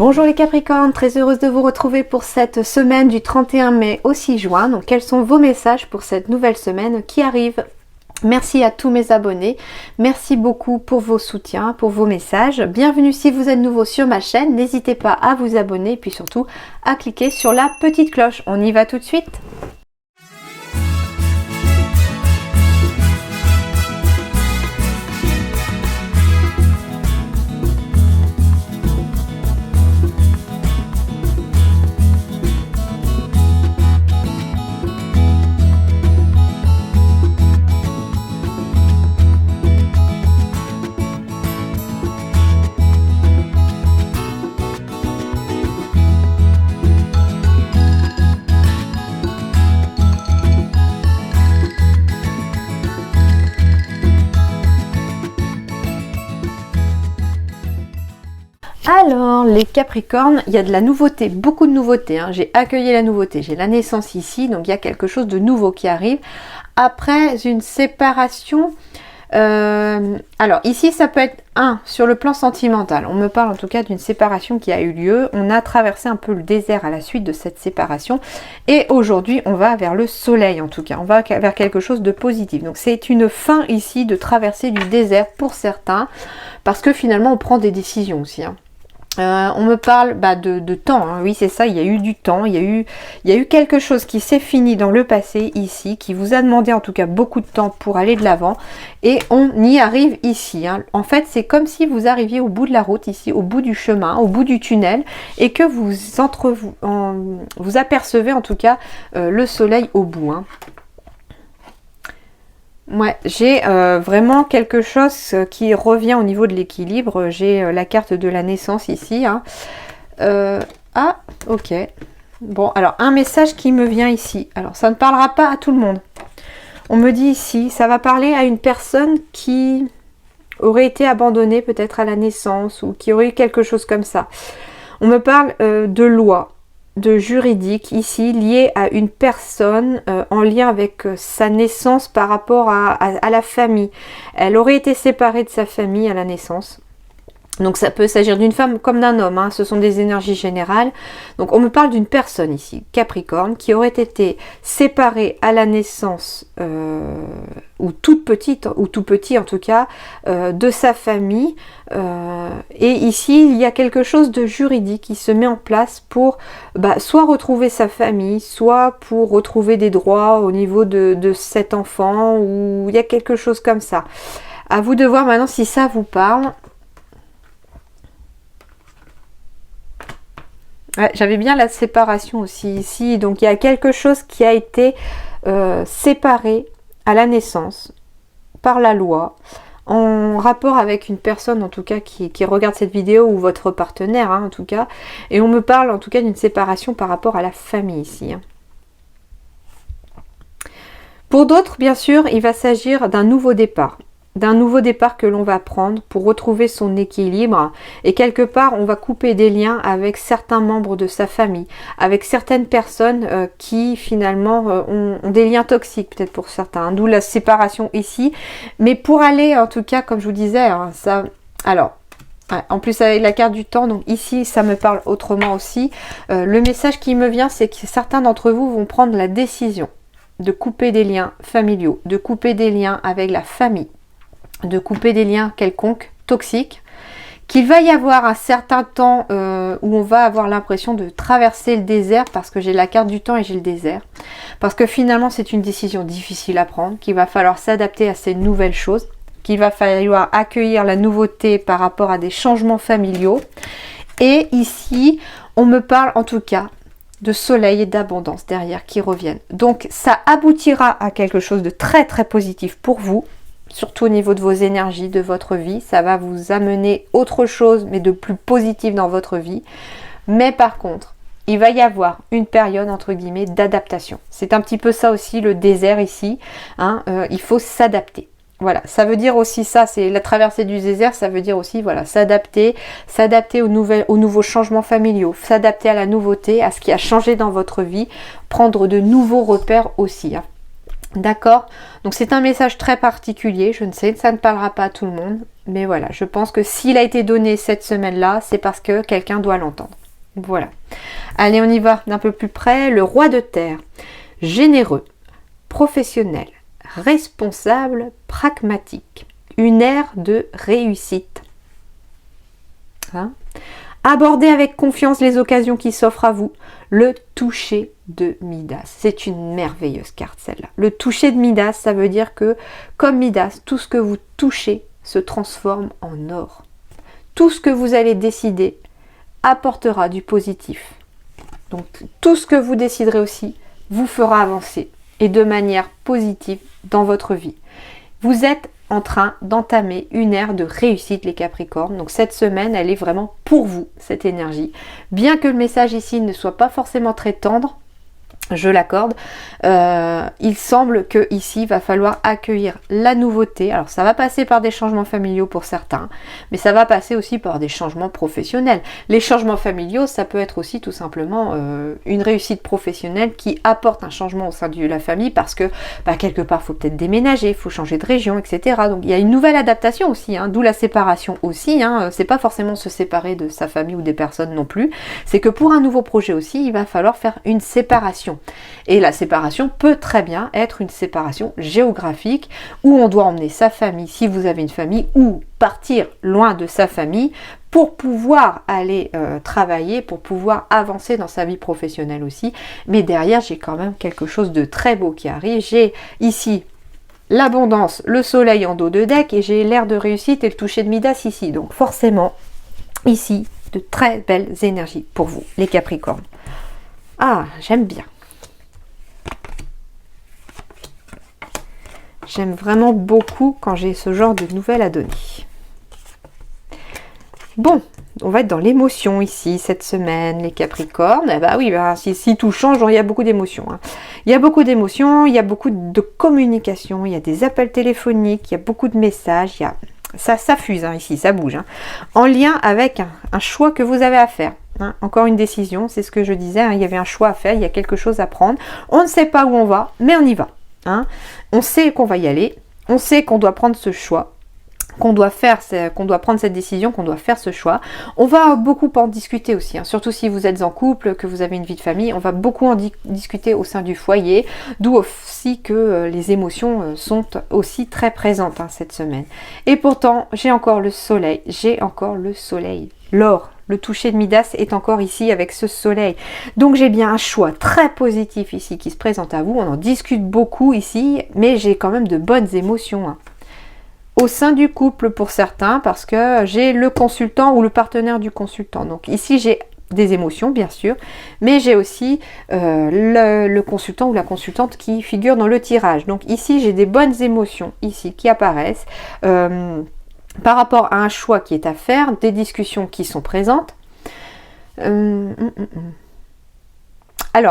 Bonjour les Capricornes, très heureuse de vous retrouver pour cette semaine du 31 mai au 6 juin. Donc quels sont vos messages pour cette nouvelle semaine qui arrive? Merci à tous mes abonnés, merci beaucoup pour vos soutiens, pour vos messages. Bienvenue si vous êtes nouveau sur ma chaîne, n'hésitez pas à vous abonner et puis surtout à cliquer sur la petite cloche. On y va tout de suite. Alors les Capricornes, il y a de la nouveauté, beaucoup de nouveautés, hein. J'ai accueilli la nouveauté, j'ai la naissance ici, donc il y a quelque chose de nouveau qui arrive. Après une séparation, alors ici ça peut être sur le plan sentimental, on me parle en tout cas d'une séparation qui a eu lieu, on a traversé un peu le désert à la suite de cette séparation et aujourd'hui on va vers le soleil en tout cas, on va vers quelque chose de positif. Donc c'est une fin ici de traversée du désert pour certains, parce que finalement on prend des décisions aussi, hein. On me parle de temps, hein. Oui c'est ça, il y a eu du temps, il y a eu quelque chose qui s'est fini dans le passé ici, qui vous a demandé en tout cas beaucoup de temps pour aller de l'avant et on y arrive ici, hein. En fait c'est comme si vous arriviez au bout de la route ici, au bout du chemin, au bout du tunnel et que vous apercevez en tout cas le soleil au bout, hein. Ouais, j'ai vraiment quelque chose qui revient au niveau de l'équilibre. J'ai la carte de la naissance ici, hein. Ah, ok. Bon, alors un message qui me vient ici. Alors, ça ne parlera pas à tout le monde. On me dit ici, ça va parler à une personne qui aurait été abandonnée peut-être à la naissance ou qui aurait eu quelque chose comme ça. On me parle de loi, de juridique ici, lié à une personne en lien avec sa naissance par rapport à la famille. Elle aurait été séparée de sa famille à la naissance. Donc ça peut s'agir d'une femme comme d'un homme, hein. Ce sont des énergies générales. Donc on me parle d'une personne ici, Capricorne, qui aurait été séparée à la naissance, ou toute petite, ou tout petit en tout cas, de sa famille. Et ici il y a quelque chose de juridique qui se met en place pour soit retrouver sa famille, soit pour retrouver des droits au niveau de cet enfant, ou il y a quelque chose comme ça. À vous de voir maintenant si ça vous parle. Ouais, j'avais bien la séparation aussi ici, donc il y a quelque chose qui a été séparé à la naissance par la loi, en rapport avec une personne en tout cas qui regarde cette vidéo ou votre partenaire, hein, en tout cas, et on me parle en tout cas d'une séparation par rapport à la famille ici, hein. Pour d'autres, bien sûr, il va s'agir d'un nouveau départ. Que l'on va prendre pour retrouver son équilibre et quelque part on va couper des liens avec certains membres de sa famille, avec certaines personnes qui finalement ont des liens toxiques peut-être pour certains, hein, d'où la séparation ici, mais pour aller en tout cas comme je vous disais, hein, ça, alors ouais, en plus avec la carte du temps, donc ici ça me parle autrement aussi, le message qui me vient c'est que certains d'entre vous vont prendre la décision de couper des liens familiaux, de couper des liens avec la famille, de couper des liens quelconques toxiques, qu'il va y avoir un certain temps où on va avoir l'impression de traverser le désert, parce que j'ai la carte du temps et j'ai le désert, parce que finalement c'est une décision difficile à prendre, qu'il va falloir s'adapter à ces nouvelles choses, qu'il va falloir accueillir la nouveauté par rapport à des changements familiaux. Et ici on me parle en tout cas de soleil et d'abondance derrière qui reviennent, donc ça aboutira à quelque chose de très très positif pour vous, surtout au niveau de vos énergies, de votre vie. Ça va vous amener autre chose, mais de plus positif dans votre vie. Mais par contre, il va y avoir une période, entre guillemets, d'adaptation. C'est un petit peu ça aussi, le désert ici, hein, il faut s'adapter. Voilà, ça veut dire aussi ça, c'est la traversée du désert, ça veut dire aussi, voilà, s'adapter aux nouveaux changements familiaux, s'adapter à la nouveauté, à ce qui a changé dans votre vie, prendre de nouveaux repères aussi, hein. D'accord? Donc c'est un message très particulier, je ne sais, ça ne parlera pas à tout le monde, mais voilà, je pense que s'il a été donné cette semaine-là, c'est parce que quelqu'un doit l'entendre. Voilà. Allez, on y va d'un peu plus près. Le roi de terre, généreux, professionnel, responsable, pragmatique, une ère de réussite. Hein? Abordez avec confiance les occasions qui s'offrent à vous. Le toucher de Midas. C'est une merveilleuse carte celle-là. Le toucher de Midas, ça veut dire que, comme Midas, tout ce que vous touchez se transforme en or. Tout ce que vous allez décider apportera du positif. Donc tout ce que vous déciderez aussi vous fera avancer et de manière positive dans votre vie. Vous êtes en train d'entamer une ère de réussite les Capricornes. Donc cette semaine, elle est vraiment pour vous, cette énergie. Bien que le message ici ne soit pas forcément très tendre, je l'accorde, il semble que ici va falloir accueillir la nouveauté. Alors ça va passer par des changements familiaux pour certains, mais ça va passer aussi par des changements professionnels. Les changements familiaux, ça peut être aussi tout simplement une réussite professionnelle qui apporte un changement au sein de la famille parce que quelque part il faut peut-être déménager, il faut changer de région, etc. Donc il y a une nouvelle adaptation aussi, d'où la séparation aussi. C'est pas forcément se séparer de sa famille ou des personnes non plus, c'est que pour un nouveau projet aussi, il va falloir faire une séparation. Et la séparation peut très bien être une séparation géographique où on doit emmener sa famille, si vous avez une famille, ou partir loin de sa famille pour pouvoir aller travailler, pour pouvoir avancer dans sa vie professionnelle aussi. Mais derrière, j'ai quand même quelque chose de très beau qui arrive. J'ai ici l'abondance, le soleil en dos de deck et j'ai l'air de réussite et le toucher de Midas ici. Donc forcément, ici, de très belles énergies pour vous, les Capricornes. Ah, j'aime bien. J'aime vraiment beaucoup quand j'ai ce genre de nouvelles à donner. Bon, on va être dans l'émotion ici, cette semaine, les Capricornes. Eh ben oui, si tout change, il y a beaucoup d'émotions. Il y a beaucoup d'émotions, il y a beaucoup de communication, il y a des appels téléphoniques, il y a beaucoup de messages, ça fuse ici, ça bouge. En lien avec un choix que vous avez à faire. Encore une décision, c'est ce que je disais, il y avait un choix à faire, il y a quelque chose à prendre. On ne sait pas où on va, mais on y va. On sait qu'on va y aller, on sait qu'on doit prendre ce choix, qu'on doit prendre cette décision, qu'on doit faire ce choix. On va beaucoup en discuter aussi, surtout si vous êtes en couple, que vous avez une vie de famille, on va beaucoup en discuter au sein du foyer, d'où aussi que les émotions sont aussi très présentes cette semaine. Et pourtant, j'ai encore le soleil, l'or. Le toucher de Midas est encore ici avec ce soleil. Donc j'ai bien un choix très positif ici qui se présente à vous. On en discute beaucoup ici, mais j'ai quand même de bonnes émotions. Au sein du couple pour certains, parce que j'ai le consultant ou le partenaire du consultant. Donc ici j'ai des émotions bien sûr, mais j'ai aussi le consultant ou la consultante qui figure dans le tirage. Donc ici j'ai des bonnes émotions ici qui apparaissent. Par rapport à un choix qui est à faire, des discussions qui sont présentes. Alors,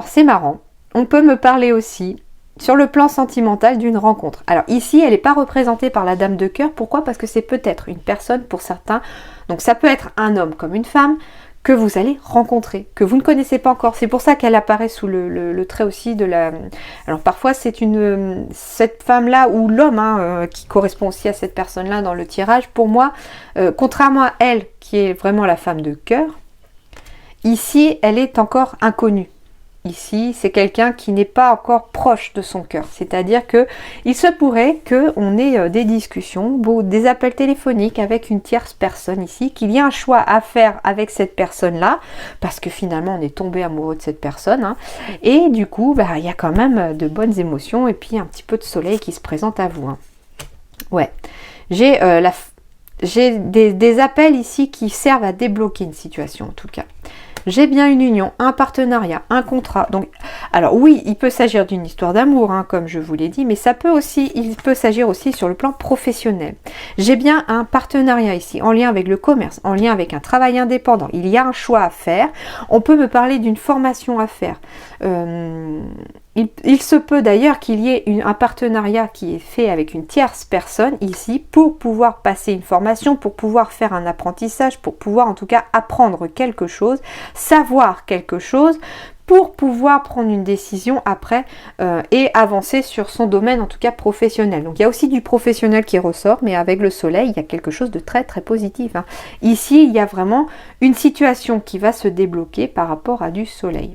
c'est marrant. On peut me parler aussi, sur le plan sentimental, d'une rencontre. Alors ici, elle n'est pas représentée par la dame de cœur. Pourquoi? Parce que c'est peut-être une personne pour certains. Donc ça peut être un homme comme une femme que vous allez rencontrer, que vous ne connaissez pas encore. C'est pour ça qu'elle apparaît sous le trait aussi de la... Alors parfois c'est cette femme-là ou l'homme qui correspond aussi à cette personne-là dans le tirage. Pour moi, contrairement à elle qui est vraiment la femme de cœur, ici elle est encore inconnue. Ici, c'est quelqu'un qui n'est pas encore proche de son cœur. C'est-à-dire que il se pourrait qu'on ait des discussions, des appels téléphoniques avec une tierce personne ici, qu'il y ait un choix à faire avec cette personne-là, parce que finalement, on est tombé amoureux de cette personne. Et du coup, il y a quand même de bonnes émotions et puis un petit peu de soleil qui se présente à vous. Ouais. J'ai des appels ici qui servent à débloquer une situation, en tout cas. J'ai bien une union, un partenariat, un contrat. Donc, alors oui, il peut s'agir d'une histoire d'amour, comme je vous l'ai dit, mais il peut s'agir aussi sur le plan professionnel. J'ai bien un partenariat ici, en lien avec le commerce, en lien avec un travail indépendant. Il y a un choix à faire. On peut me parler d'une formation à faire. Il se peut d'ailleurs qu'il y ait un partenariat qui est fait avec une tierce personne ici pour pouvoir passer une formation, pour pouvoir faire un apprentissage, pour pouvoir en tout cas apprendre quelque chose, savoir quelque chose pour pouvoir prendre une décision après et avancer sur son domaine, en tout cas professionnel. Donc il y a aussi du professionnel qui ressort, mais avec le soleil, il y a quelque chose de très très positif, hein. Ici, il y a vraiment une situation qui va se débloquer par rapport à du soleil.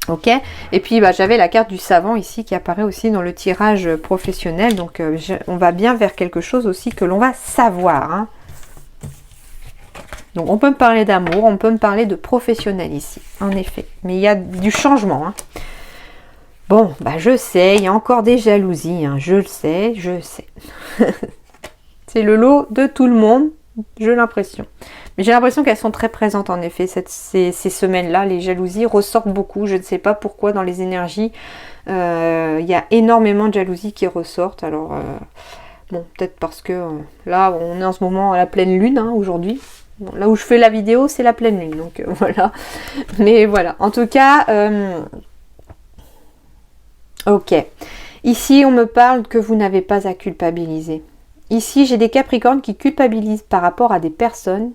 Ok, et puis j'avais la carte du savant ici qui apparaît aussi dans le tirage professionnel, donc on va bien vers quelque chose aussi que l'on va savoir, hein. Donc on peut me parler d'amour, on peut me parler de professionnel ici, en effet, mais il y a du changement, hein. Bon, je sais, il y a encore des jalousies, hein. Je le sais, je sais. C'est le lot de tout le monde, j'ai l'impression. Mais j'ai l'impression qu'elles sont très présentes en effet, ces semaines-là. Les jalousies ressortent beaucoup. Je ne sais pas pourquoi dans les énergies. Il y a énormément de jalousies qui ressortent. Alors, bon, peut-être parce que là, on est en ce moment à la pleine lune, hein, aujourd'hui. Bon, là où je fais la vidéo, c'est la pleine lune. Donc, voilà. Mais voilà. En tout cas, ok. Ici, on me parle que vous n'avez pas à culpabiliser. Ici, j'ai des Capricornes qui culpabilisent par rapport à des personnes.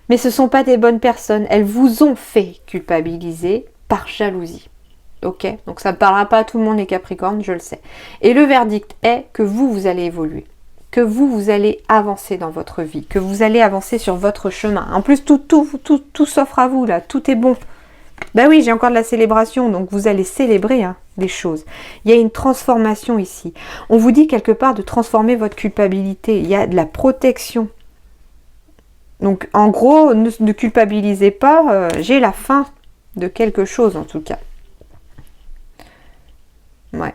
Mais ce ne sont pas des bonnes personnes. Elles vous ont fait culpabiliser par jalousie. Ok? Donc ça ne parlera pas à tout le monde les Capricornes, je le sais. Et le verdict est que vous allez évoluer. Que vous allez avancer dans votre vie. Que vous allez avancer sur votre chemin. En plus, tout s'offre à vous là. Tout est bon. Ben oui, j'ai encore de la célébration. Donc vous allez célébrer des choses. Il y a une transformation ici. On vous dit quelque part de transformer votre culpabilité. Il y a de la protection. Donc, en gros, ne culpabilisez pas, j'ai la fin de quelque chose, en tout cas. Ouais.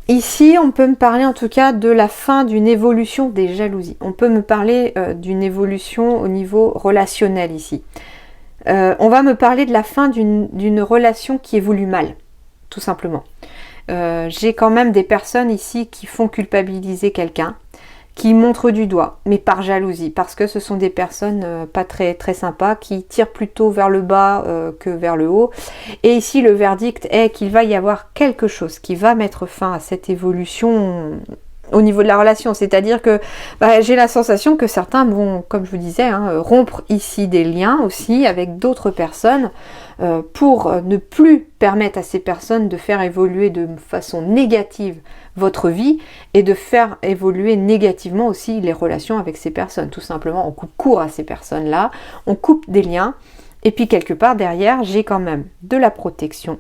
Ici, on peut me parler, en tout cas, de la fin d'une évolution des jalousies. On peut me parler d'une évolution au niveau relationnel, ici. On va me parler de la fin d'une relation qui évolue mal, tout simplement. J'ai quand même des personnes ici qui font culpabiliser quelqu'un, qui montrent du doigt, mais par jalousie, parce que ce sont des personnes pas très, très sympas, qui tirent plutôt vers le bas que vers le haut. Et ici, le verdict est qu'il va y avoir quelque chose qui va mettre fin à cette évolution au niveau de la relation. C'est-à-dire que j'ai la sensation que certains vont, comme je vous disais, rompre ici des liens aussi avec d'autres personnes pour ne plus permettre à ces personnes de faire évoluer de façon négative votre vie et de faire évoluer négativement aussi les relations avec ces personnes. Tout simplement, on coupe court à ces personnes-là, on coupe des liens et puis quelque part derrière, j'ai quand même de la protection,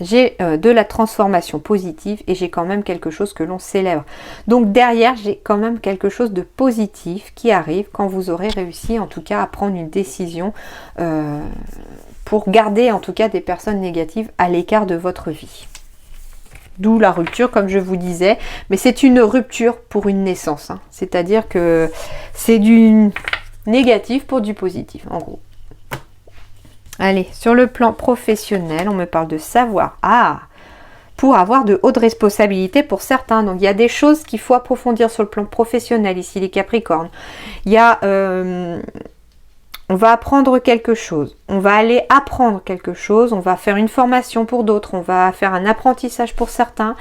j'ai de la transformation positive et j'ai quand même quelque chose que l'on célèbre. Donc derrière, j'ai quand même quelque chose de positif qui arrive quand vous aurez réussi en tout cas à prendre une décision pour garder en tout cas des personnes négatives à l'écart de votre vie. D'où la rupture, comme je vous disais, mais c'est une rupture pour une naissance, hein. C'est-à-dire que c'est du négatif pour du positif, en gros. Allez, sur le plan professionnel, on me parle de savoir. Pour avoir de hautes responsabilités pour certains. Donc, il y a des choses qu'il faut approfondir sur le plan professionnel, ici, les Capricornes. Il y a... on va apprendre quelque chose, on va aller apprendre quelque chose, on va faire une formation pour d'autres, on va faire un apprentissage pour certains.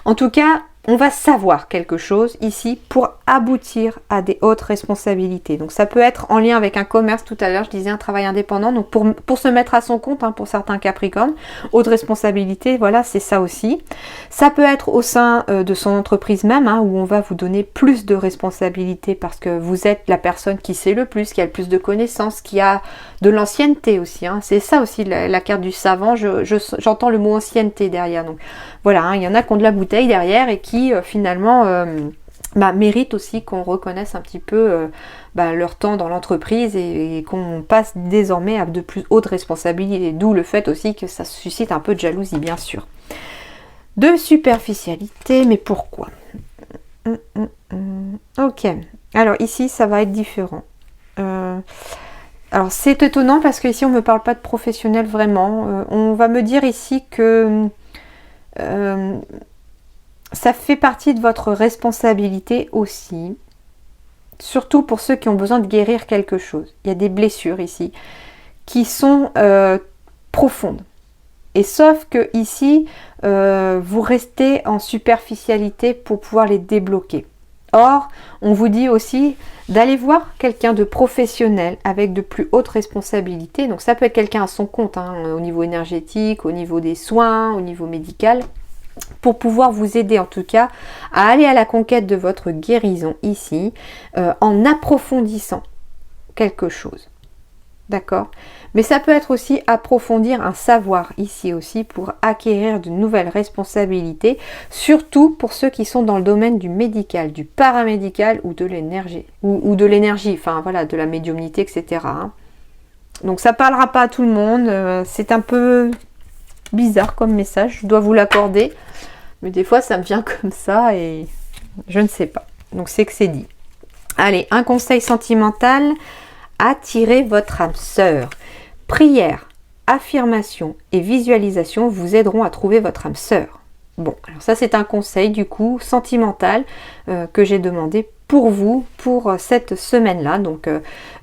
En tout cas, on va savoir quelque chose ici pour aboutir à des hautes responsabilités. Donc ça peut être en lien avec un commerce, tout à l'heure je disais un travail indépendant, donc pour se mettre à son compte, pour certains Capricornes, haute responsabilité, voilà, c'est ça aussi. Ça peut être au sein de son entreprise même, où on va vous donner plus de responsabilités parce que vous êtes la personne qui sait le plus, qui a le plus de connaissances, qui a de l'ancienneté aussi, c'est ça aussi la carte du savant, j'entends le mot ancienneté derrière, donc voilà, il y en a qui ont de la bouteille derrière et qui finalement méritent aussi qu'on reconnaisse un petit peu leur temps dans l'entreprise et qu'on passe désormais à de plus hautes responsabilités, d'où le fait aussi que ça suscite un peu de jalousie bien sûr. De superficialité, mais pourquoi? Ok, alors ici ça va être différent. Alors c'est étonnant parce que ici on ne me parle pas de professionnel vraiment. On va me dire ici que ça fait partie de votre responsabilité aussi. Surtout pour ceux qui ont besoin de guérir quelque chose. Il y a des blessures ici qui sont profondes. Et sauf que ici, vous restez en superficialité pour pouvoir les débloquer. Or, on vous dit aussi d'aller voir quelqu'un de professionnel avec de plus hautes responsabilités. Donc ça peut être quelqu'un à son compte, au niveau énergétique, au niveau des soins, au niveau médical, pour pouvoir vous aider en tout cas à aller à la conquête de votre guérison ici, en approfondissant quelque chose. D'accord? Mais ça peut être aussi approfondir un savoir ici aussi pour acquérir de nouvelles responsabilités, surtout pour ceux qui sont dans le domaine du médical, du paramédical ou de l'énergie, ou de l'énergie, enfin voilà, de la médiumnité, etc. Donc ça parlera pas à tout le monde, c'est un peu bizarre comme message, je dois vous l'accorder, mais des fois ça me vient comme ça et je ne sais pas. Donc c'est que c'est dit. Allez, un conseil sentimental. Attirez votre âme sœur. Prière, affirmation et visualisation vous aideront à trouver votre âme sœur. Bon, alors ça c'est un conseil du coup sentimental que j'ai demandé pour vous, pour cette semaine-là. Donc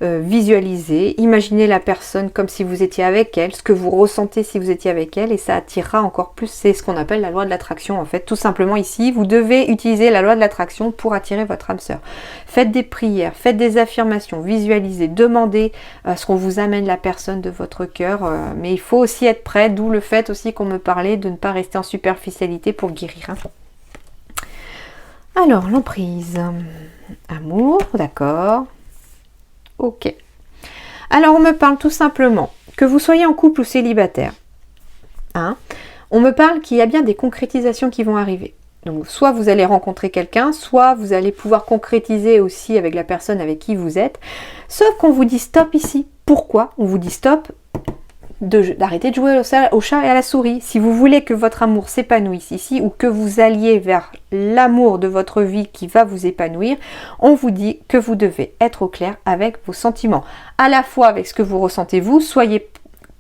visualisez, imaginez la personne comme si vous étiez avec elle, ce que vous ressentez si vous étiez avec elle, et ça attirera encore plus. C'est ce qu'on appelle la loi de l'attraction en fait. Tout simplement ici, vous devez utiliser la loi de l'attraction pour attirer votre âme sœur. Faites des prières, faites des affirmations, visualisez, demandez ce qu'on vous amène la personne de votre cœur. Mais il faut aussi être prêt, d'où le fait aussi qu'on me parlait de ne pas rester en superficialité pour guérir. Alors, l'emprise. Amour, d'accord. Ok. Alors, on me parle tout simplement, que vous soyez en couple ou célibataire. On me parle qu'il y a bien des concrétisations qui vont arriver. Donc, soit vous allez rencontrer quelqu'un, soit vous allez pouvoir concrétiser aussi avec la personne avec qui vous êtes. Sauf qu'on vous dit stop ici. Pourquoi on vous dit stop? D'arrêter de jouer au chat et à la souris. Si vous voulez que votre amour s'épanouisse ici ou que vous alliez vers l'amour de votre vie qui va vous épanouir, on vous dit que vous devez être au clair avec vos sentiments. À la fois avec ce que vous ressentez vous,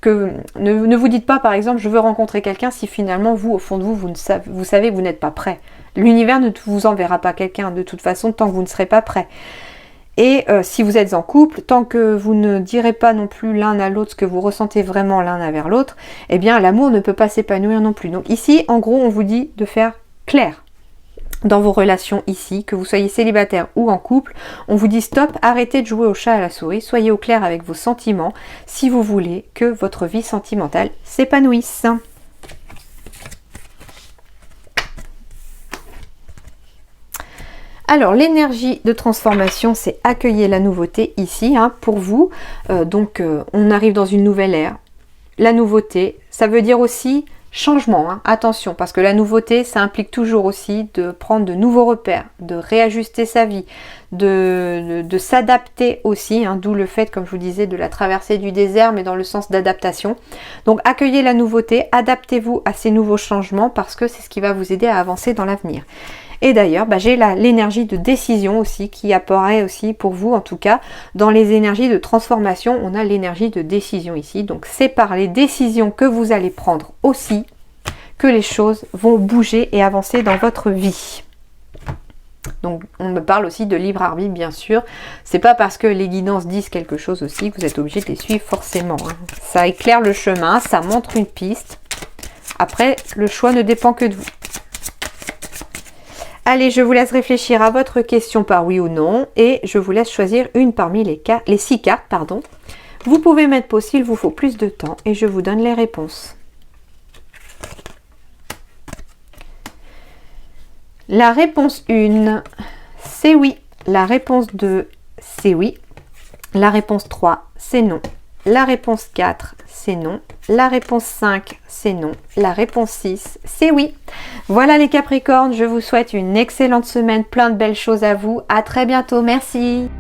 ne vous dites pas par exemple je veux rencontrer quelqu'un si finalement vous au fond de vous, vous savez que vous n'êtes pas prêt. L'univers ne vous enverra pas quelqu'un de toute façon tant que vous ne serez pas prêt. Et si vous êtes en couple, tant que vous ne direz pas non plus l'un à l'autre ce que vous ressentez vraiment l'un envers l'autre, eh bien l'amour ne peut pas s'épanouir non plus. Donc ici, en gros, on vous dit de faire clair dans vos relations ici, que vous soyez célibataire ou en couple. On vous dit stop, arrêtez de jouer au chat et à la souris, soyez au clair avec vos sentiments si vous voulez que votre vie sentimentale s'épanouisse. Alors, l'énergie de transformation, c'est accueillir la nouveauté ici, pour vous. On arrive dans une nouvelle ère. La nouveauté, ça veut dire aussi changement. Attention, parce que la nouveauté, ça implique toujours aussi de prendre de nouveaux repères, de réajuster sa vie, de s'adapter aussi, d'où le fait, comme je vous disais, de la traversée du désert, mais dans le sens d'adaptation. Donc, accueillez la nouveauté, adaptez-vous à ces nouveaux changements, parce que c'est ce qui va vous aider à avancer dans l'avenir. Et d'ailleurs, j'ai l'énergie de décision aussi qui apparaît aussi pour vous, en tout cas. Dans les énergies de transformation, on a l'énergie de décision ici. Donc c'est par les décisions que vous allez prendre aussi que les choses vont bouger et avancer dans votre vie. Donc on me parle aussi de libre arbitre, bien sûr. C'est pas parce que les guidances disent quelque chose aussi que vous êtes obligé de les suivre forcément. Ça éclaire le chemin, ça montre une piste. Après, le choix ne dépend que de vous. Allez, je vous laisse réfléchir à votre question par oui ou non et je vous laisse choisir une parmi les 6 cartes. Vous pouvez mettre pause s'il vous faut plus de temps et je vous donne les réponses. La réponse 1, c'est oui. La réponse 2, c'est oui. La réponse 3, c'est non. La réponse 4, c'est non. La réponse 5, c'est non. La réponse 6, c'est oui. Voilà les Capricornes, je vous souhaite une excellente semaine, plein de belles choses à vous. À très bientôt, merci.